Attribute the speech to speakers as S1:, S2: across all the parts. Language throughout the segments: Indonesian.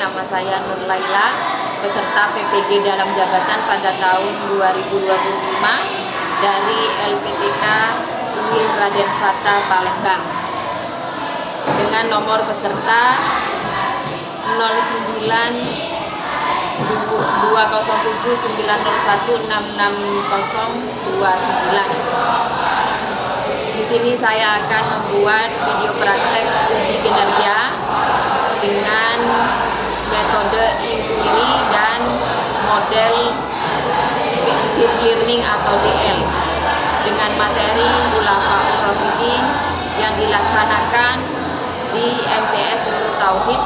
S1: nama saya Nur Laila, peserta PPG dalam jabatan pada tahun 2025 dari LPTK UIN Raden Fatah Palembang dengan nomor peserta 09207901666029. Di sini saya akan membuat video praktek uji kinerja dengan metode inquiry dan model deep learning atau DL dengan materi Khulafaur Rasyidin yang dilaksanakan di MTS Nurul Tauhid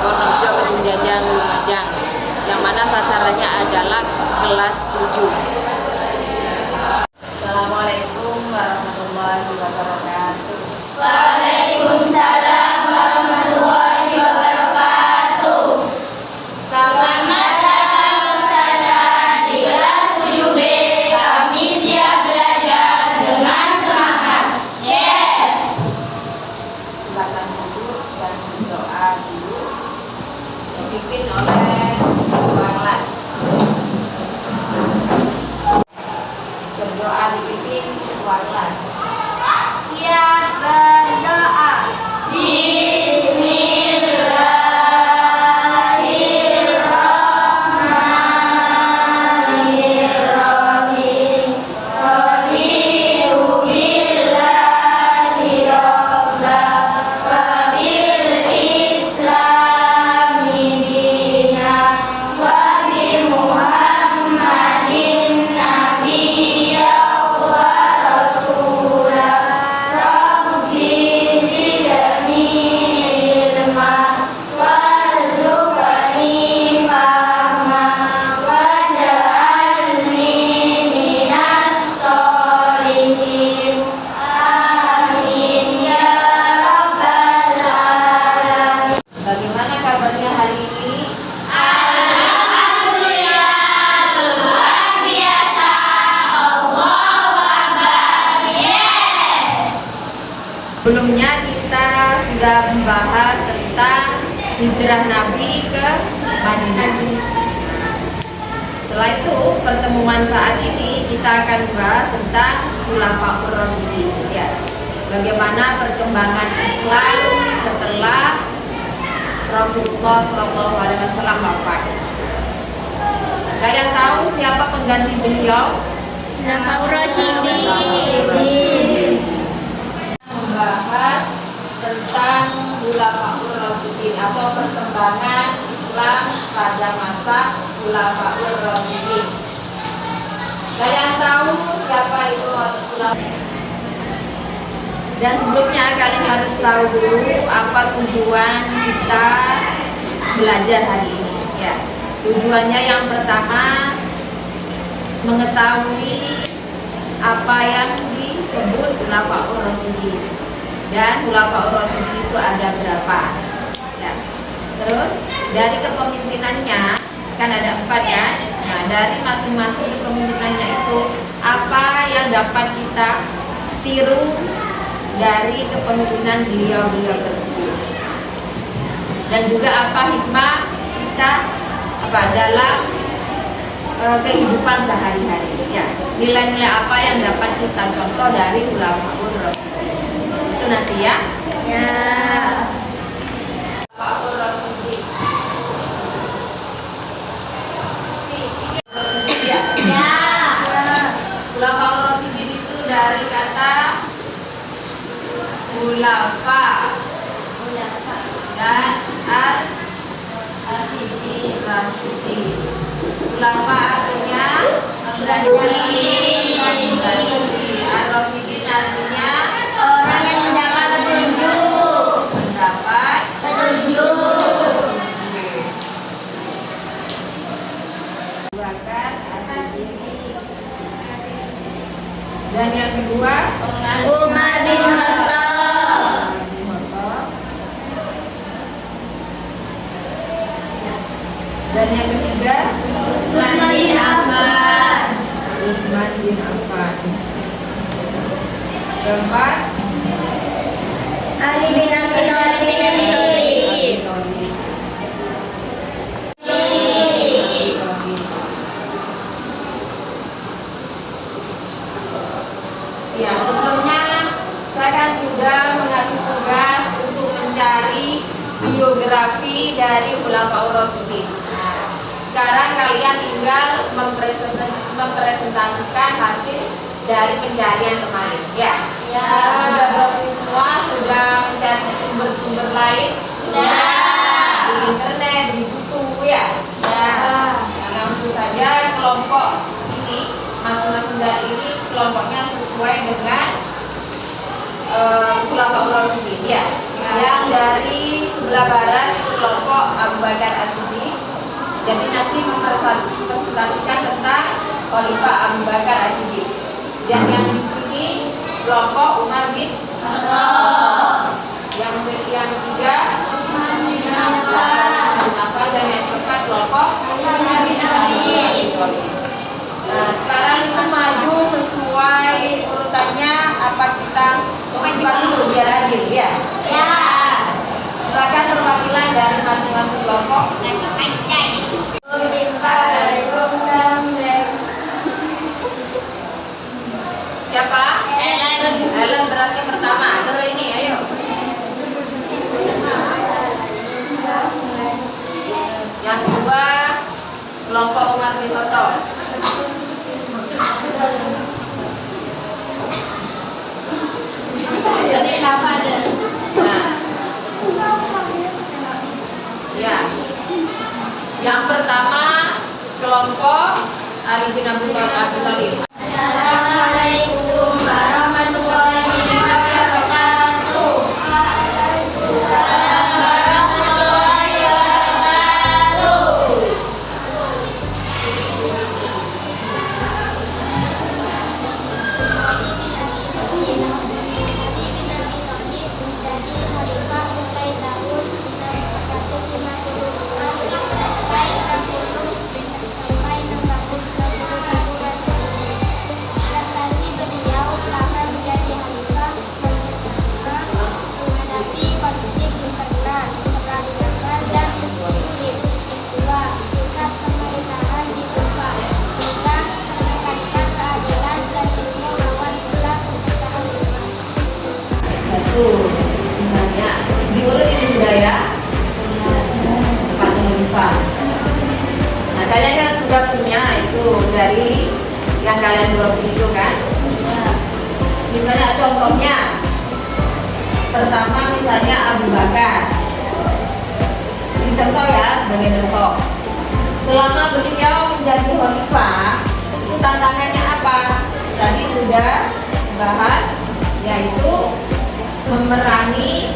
S1: Wonorejo Kedung Jajan Lumajang, yang mana sasarannya adalah kelas 7. Assalamualaikum warahmatullahi wabarakatuh.
S2: Waalaikumsalam warahmatullahi wabarakatuh. Selamat datang Ustazah di kelas 7B. Kami siap belajar dengan semangat. Yes.
S1: Silakan duduk dan berdoa dulu. Dipimpin oleh ketua kelas. Berdoa dipimpin ketua kelas.
S2: Siap berdoa. Bismillahirrahmanirrahim. Raditu billahi rabban wa bil islami dinan wa bi Muhammadin nabiyyan wa rasulah. Rabbi zidni ilman warzuqni fahman waj'alni minas sholihin. Amin ya rabbal alamin.
S1: Bagaimana kabarnya hari ini?
S2: Alhamdulillah, luar biasa. Allahu Akbar. Yes.
S1: Sebelumnya kita sudah membahas tentang hijrah Nabi ke Madinah. Setelah itu, pertemuan saat ini kita akan membahas tentang Khulafaur Rasyidin. Ya, bagaimana perkembangan Islam setelah Rasulullah SAW wafat. Kalian tahu siapa pengganti beliau?
S2: Khulafaur Rasyidin.
S1: Membahas tentang Khulafaur Rasyidin atau perkembangan Islam pada masa Khulafaur Rasyidin. Kalian tahu siapa itu Khulafaur? Dan sebelumnya kalian harus tahu dulu apa tujuan kita belajar hari ini. Ya, tujuannya yang pertama mengetahui apa yang disebut Khulafaur Rasyidin. Dan Khulafaur Rasyidin itu ada berapa? Ya. Terus dari kepemimpinannya kan ada 4 ya. Nah, dari masing-masing kepemimpinannya itu apa yang dapat kita tiru dari kepemimpinan beliau-beliau tersebut? Dan juga apa hikmah kita dalam kehidupan sehari-hari, ya, nilai-nilai apa yang dapat kita contoh dari Khulafaur Rasyidin. Itu nanti ya.
S2: Ya.
S1: Khulafaur Rasyidin. Ya.
S2: Ya.
S1: Khulafaur Rasyidin itu dari kata khulafa dan Rasyidin. Khulafa artinya mengganti, Ar-Rasyidin artinya
S2: Orang yang mendapat petunjuk.
S1: mendapat
S2: Petunjuk.
S1: bahkan Ar-Rasyidin. Dan yang kedua
S2: Umar bin Khattab.
S1: Dan yang ketiga
S2: Utsman bin Affan.
S1: Utsman bin Affan. Keempat
S2: Ali bin Abi Thalib.
S1: biografi dari Khulafaur Rasyidin. Nah, sekarang kalian tinggal mempresentasikan hasil dari pencarian kemarin. Ya.
S2: Ya.
S1: Sudah browsing semua, sudah mencari sumber-sumber lain.
S2: Sudah.
S1: Di internet, di buku ya.
S2: Ya.
S1: Nah, langsung saja kelompok ini, masing-masing dari ini kelompoknya sesuai dengan Khulafaur Rasyidin ya. Yang dari sebelah barat itu kelompok Abu Bakar As-Siddiq. Jadi nanti mempresentasikan tentang Khalifah Abu Bakar As-Siddiq. Dan yang di sini kelompok Umar bin Khattab. Yang ketiga
S2: Utsman bin Affan.
S1: Dan yang keempat kelompok
S2: Ali bin Abi Thalib.
S1: Nah, sekarang itu maju sesuai urutannya. Apa kita coba dulu biar adil ya?
S2: Ya.
S1: Silakan perwakilan dari masing-masing kelompok. Siapa? Ellen berarti pertama. Terus ini, ayo. Yang kedua kelompok Umar bin Khattab.
S2: Jadi apa ada?
S1: Nah, ya. Yang pertama kelompok Ali bin Abi Thalib.
S2: Assalamualaikum warahmatullahi wabarakatuh. Assalamualaikum warahmatullahi wabarakatuh.
S1: Misalnya diurut ini sudah ya, Pak Nurifah. Nah, kalian kan sudah punya itu dari yang kalian browsing itu kan? Misalnya contohnya, pertama misalnya Abu Bakar. Ini contoh ya, sebagai contoh. Selama beliau menjadi khalifah, itu tantangannya apa? Tadi sudah bahas, yaitu memerangi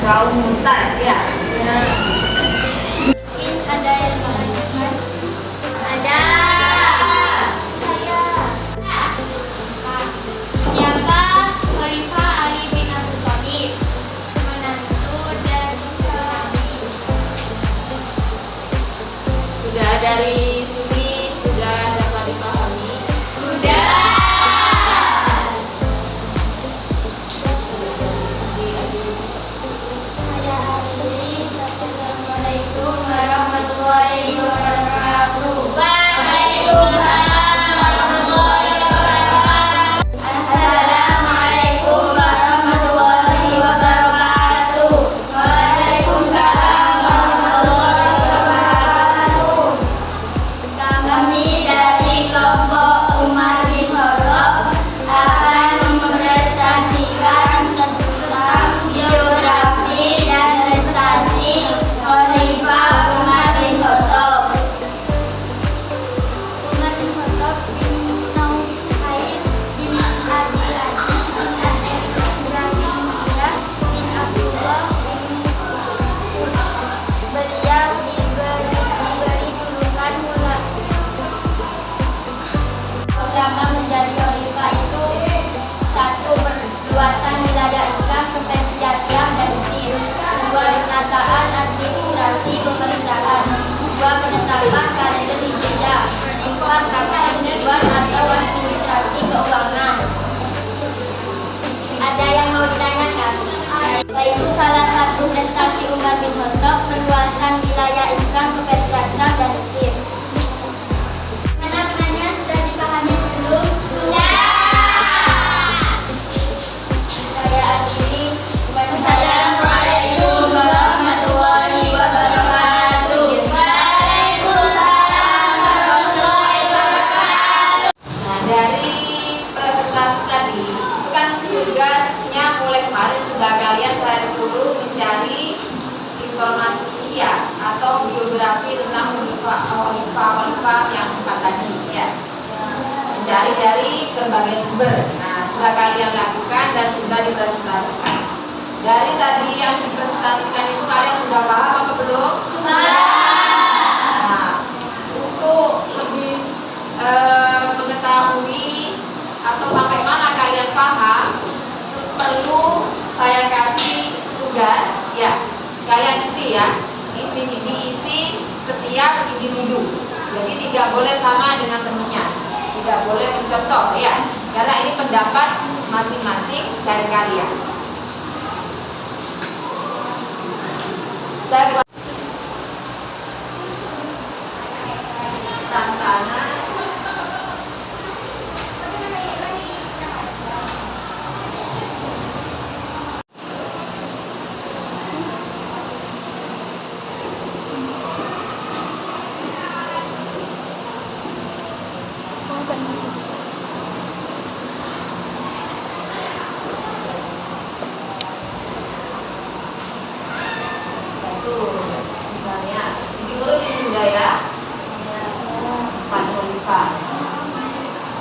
S1: kaum murtad ya.
S2: Mungkin ada yang menanyakan? Ada. Saya. Siapa Khalifah Ali bin Abi Thalib? Menantu dan suami.
S1: Sudah dari sini sudah dapat dipahami.
S2: Sudah. Assalamualaikum warahmatullahi wabarakatuh. Waalaikumsalam warahmatullahi wabarakatuh. Assalamualaikum warahmatullahi wabarakatuh. Waalaikumsalam warahmatullahi wabarakatuh. Kami dari kelompok Umar bin Khattab akan mempresentasikan tentang biografi dan prestasi Khalifah Umar bin Khattab. Umar bin Khattab bin Nufail bin Abi Aziz bin Ibrahim bin Abdullah bin beliau diberi julukan Mullah. Selama menjadi khalifah itu: satu, perluasan wilayah Islam ke Persia, Syam, dan Mesir. Dua, penataan administrasi pemerintahan. Dua, penetapan kalender hijriah. Empat, rasa tujuan atau administrasi keuangan. Ada yang mau ditanyakan? Yaitu salah satu prestasi Umar bin Khattab, perluasan wilayah Islam ke Persia, Syam, dan Mesir. Anak-anaknya sudah dipahami belum? Sudah.
S1: sudah kalian saya suruh mencari informasi ya atau biografi tentang khalifah yang 4 tadi ya. Mencari dari berbagai sumber. Nah, sudah kalian lakukan dan sudah dipresentasikan. Dari tadi yang dipresentasikan itu kalian sudah paham apa belum? Nah, untuk lebih mengetahui atau sampai mana kalian paham, perlu saya kasih tugas ya. Kalian isi ya, diisi setiap individu. Jadi tidak boleh sama dengan temannya, tidak boleh mencontoh ya, karena ini pendapat masing-masing dari kalian. Saya buat tantangan misalnya diurut ini sudah ya, Pak Khalifah.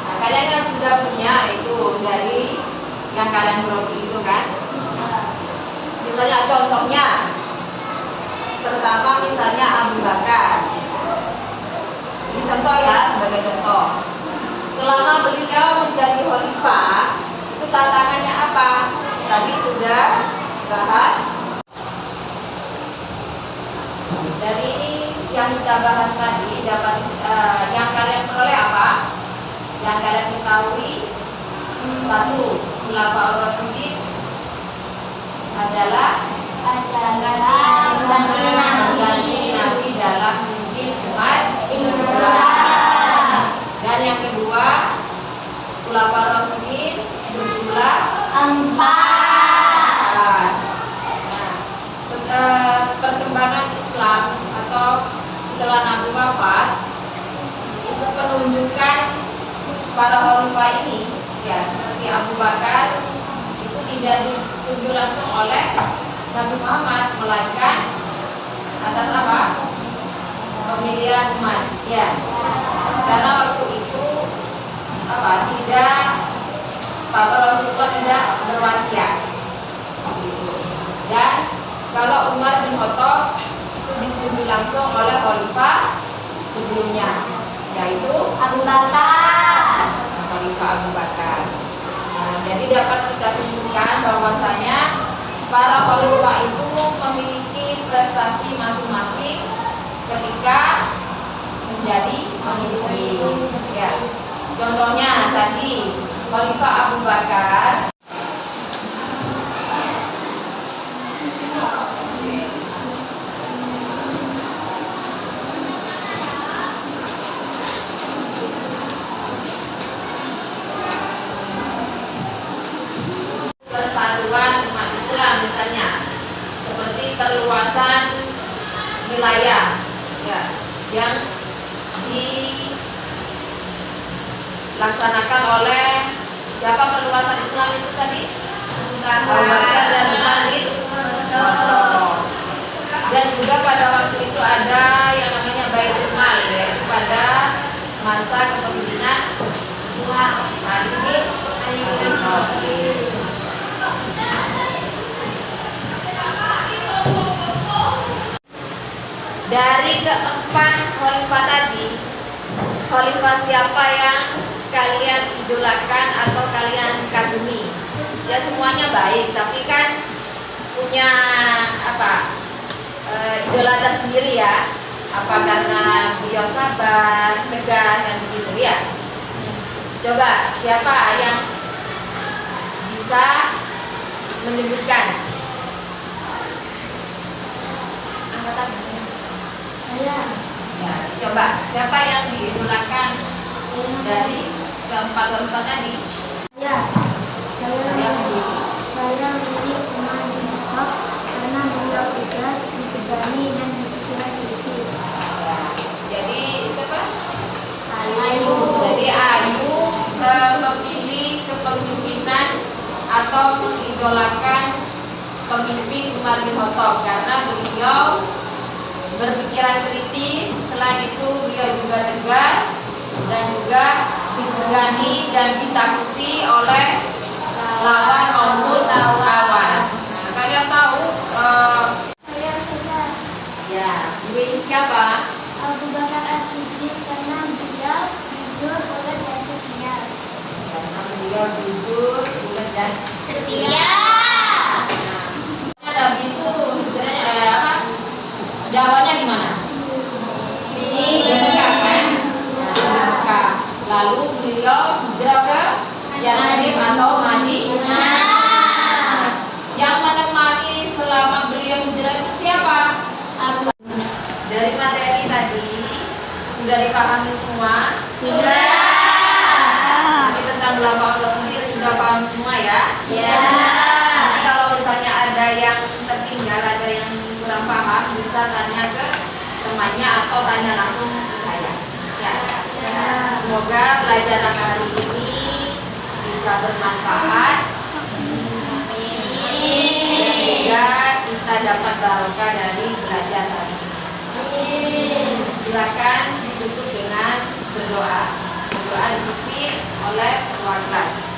S1: Nah, kalian yang sudah punya itu dari yang kalian browsing itu kan. Misalnya contohnya, pertama misalnya Abu Bakar. Ini contoh ya, sebagai contoh. Selama beliau menjadi khalifah, itu tantangannya apa? Tadi sudah bahas. Dari ini yang kita bahas tadi dapat yang kalian peroleh apa? Yang kalian ketahui, satu, Khulafaur Rasyidin adalah mengganti Nabi dalam memimpin umat Islam. Dan yang kedua, Khulafaur Rasyidin berjumlah 4. Perkembangan Islam atau setelah Nabi wafat itu penunjukan para khalifah ini ya, seperti Abu Bakar itu tidak ditunjuk langsung oleh Nabi Muhammad, melainkan atas apa? Pemilihan umat ya, karena waktu itu apa, tidak Bapak Rasulullah tidak berwasiat dan kalau Umar bin Khattab itu ditunjuk langsung oleh khalifah sebelumnya, yaitu
S2: Abu Bakar.
S1: Khalifah Abu Bakar. Nah, jadi dapat kita simpulkan bahwasanya para khalifah itu memiliki prestasi masing-masing ketika menjadi pemimpin. Ya. Contohnya tadi Khalifah Abu Bakar persatuan umat Islam misalnya, seperti perluasan wilayah ya, yang dilaksanakan oleh siapa? Perluasan Islam itu tadi Abu Bakar dan Umar bin Khattab. Dan juga pada waktu itu ada yang namanya Baitul Mal ya, pada masa kepemimpinan Ali bin Abi Thalib. Dari keempat khalifah tadi, khalifah siapa yang kalian idolakan atau kalian kagumi? Ya semuanya baik, tapi kan punya apa, idola tersendiri ya. Apa karena beliau sabar, tegas dan begitu ya. Coba siapa yang bisa menyebutkan? Angkatan
S2: Saya.
S1: ya, coba siapa yang diidolakan dari keempat khalifah tadi?
S2: Saya memilih Umar bin Khattab karena beliau tegas, disegani dan berpikiran kritis.
S1: Jadi siapa?
S2: Ayub.
S1: Jadi Ayub memilih kepemimpinan atau mengidolakan pemimpin Umar bin Khattab karena beliau berpikiran kritis. Selain itu beliau juga tegas dan juga disegani dan ditakuti oleh lawan maupun kawan. Nah, kalian tahu
S2: Saya saja
S1: ya ibu ini siapa?
S2: Abu Bakar As-Siddiq karena beliau jujur, ulet dan setia.
S1: Karena beliau jujur, ulet dan
S2: Setia.
S1: Nabi itu dakwahnya di mana? Di Mekah kan? Nah, di Mekah. Lalu beliau hijrah ke Yatsrib atau Madinah. Yang menemani selama beliau hijrah itu siapa? Dari materi tadi sudah dipahami semua?
S2: Sudah.
S1: Tapi tentang bulan Allah sendiri sudah paham semua ya?
S2: Ya.
S1: Nanti kalau misalnya ada yang tertinggal, ada yang kurang paham, bisa tanya ke temannya atau tanya langsung ke saya. Ya. Semoga pelajaran hari ini bisa bermanfaat. Dan juga kita dapat barokah dari belajar hari ini. Silakan ditutup dengan berdoa. Berdoa dipimpin oleh ketua kelas.